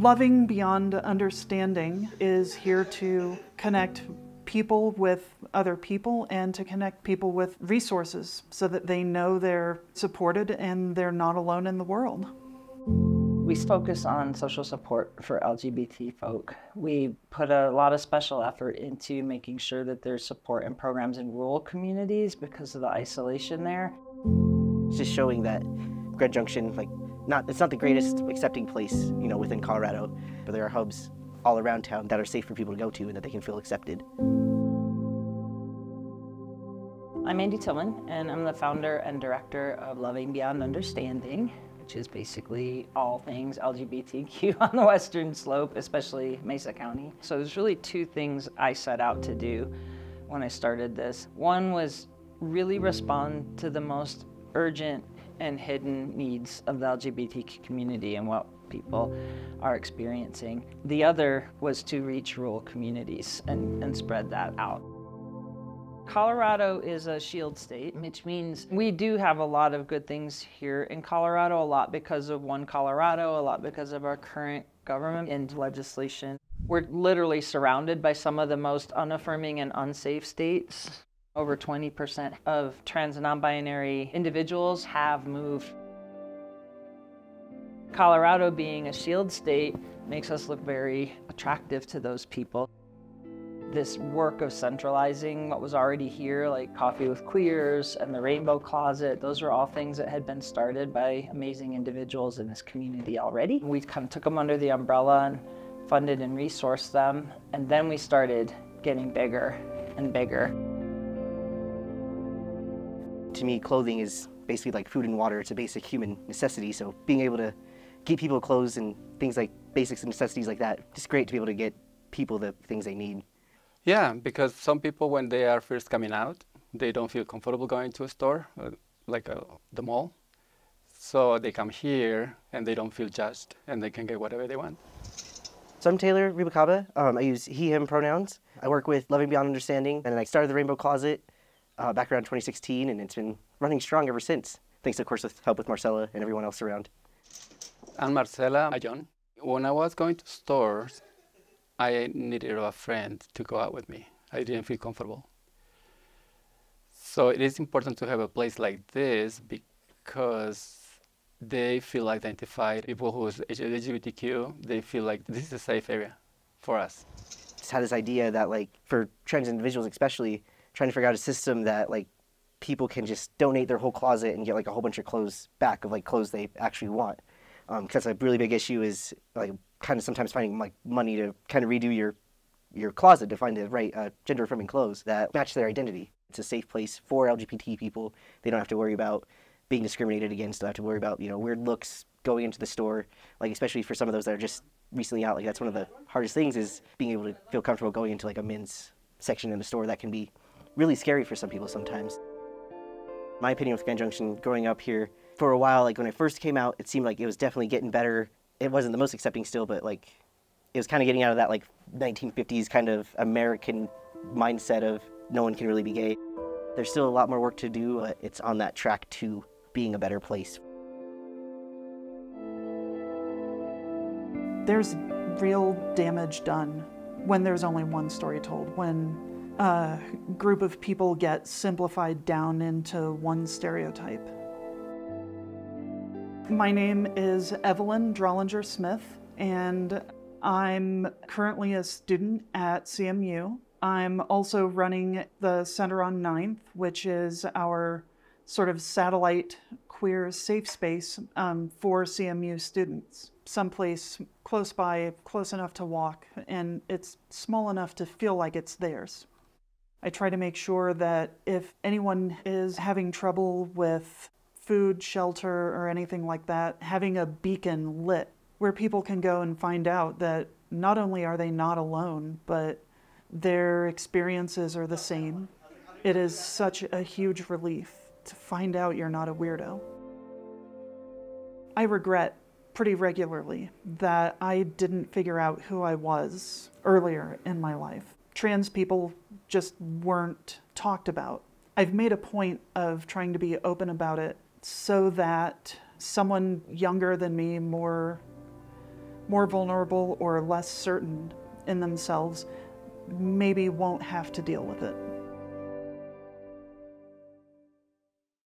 Loving Beyond Understanding is here to connect people with other people and to connect people with resources so that they know they're supported and they're not alone in the world. We focus on social support for LGBT folk. We put a lot of special effort into making sure that there's support and programs in rural communities because of the isolation there. It's just showing that Grand Junction, it's not the greatest accepting place, within Colorado, but there are hubs all around town that are safe for people to go to and that they can feel accepted. I'm Andi Tilmann, and I'm the founder and director of Loving Beyond Understanding, which is basically all things LGBTQ on the Western Slope, especially Mesa County. So there's really two things I set out to do when I started this. One was really respond to the most urgent and hidden needs of the LGBTQ community and what people are experiencing. The other was to reach rural communities and spread that out. Colorado is a shield state, which means we do have a lot of good things here in Colorado, a lot because of One Colorado, a lot because of our current government and legislation. We're literally surrounded by some of the most unaffirming and unsafe states. Over 20% of trans and non-binary individuals have moved. Colorado being a shield state makes us look very attractive to those people. This work of centralizing what was already here, like Coffee with Queers and the Rainbow Closet, those were all things that had been started by amazing individuals in this community already. We kind of took them under the umbrella and funded and resourced them, and then we started getting bigger and bigger. To me, clothing is basically like food and water. It's a basic human necessity, so being able to get people clothes and things like basics and necessities like that, it's great to be able to get people the things they need. Yeah, because some people, when they are first coming out, they don't feel comfortable going to a store, the mall. So they come here and they don't feel judged and they can get whatever they want. So I'm Taylor Rubacaba. I use he, him pronouns. I work with Loving Beyond Understanding, and I started the Rainbow Closet back around 2016, and it's been running strong ever since. Thanks, of course, with help with Marcella and everyone else around. I'm Marcella Ayon. When I was going to stores, I needed a friend to go out with me. I didn't feel comfortable. So it is important to have a place like this because they feel identified. People who is LGBTQ, they feel like this is a safe area for us. Just had this idea that for trans individuals especially, trying to figure out a system that people can just donate their whole closet and get a whole bunch of clothes back of clothes they actually want. Because a really big issue is kind of sometimes finding money to kind of redo your closet to find the right gender affirming clothes that match their identity. It's a safe place for LGBT people. They don't have to worry about being discriminated against. Don't have to worry about weird looks going into the store. Especially for some of those that are just recently out. That's one of the hardest things is being able to feel comfortable going into a men's section in the store. That can be really scary for some people sometimes. My opinion with Grand Junction, growing up here, for a while, when I first came out, it seemed like it was definitely getting better. It wasn't the most accepting still, but it was kind of getting out of that 1950s kind of American mindset of no one can really be gay. There's still a lot more work to do. It's on that track to being a better place. There's real damage done when there's only one story told, when a group of people get simplified down into one stereotype. My name is Evelyn Drollinger Smith, and I'm currently a student at CMU. I'm also running the Center on 9th, which is our sort of satellite queer safe space for CMU students. Someplace close by, close enough to walk, and it's small enough to feel like it's theirs. I try to make sure that if anyone is having trouble with food, shelter, or anything like that, having a beacon lit where people can go and find out that not only are they not alone, but their experiences are the same. It is such a huge relief to find out you're not a weirdo. I regret pretty regularly that I didn't figure out who I was earlier in my life. Trans people just weren't talked about. I've made a point of trying to be open about it so that someone younger than me, more more vulnerable or less certain in themselves maybe won't have to deal with it.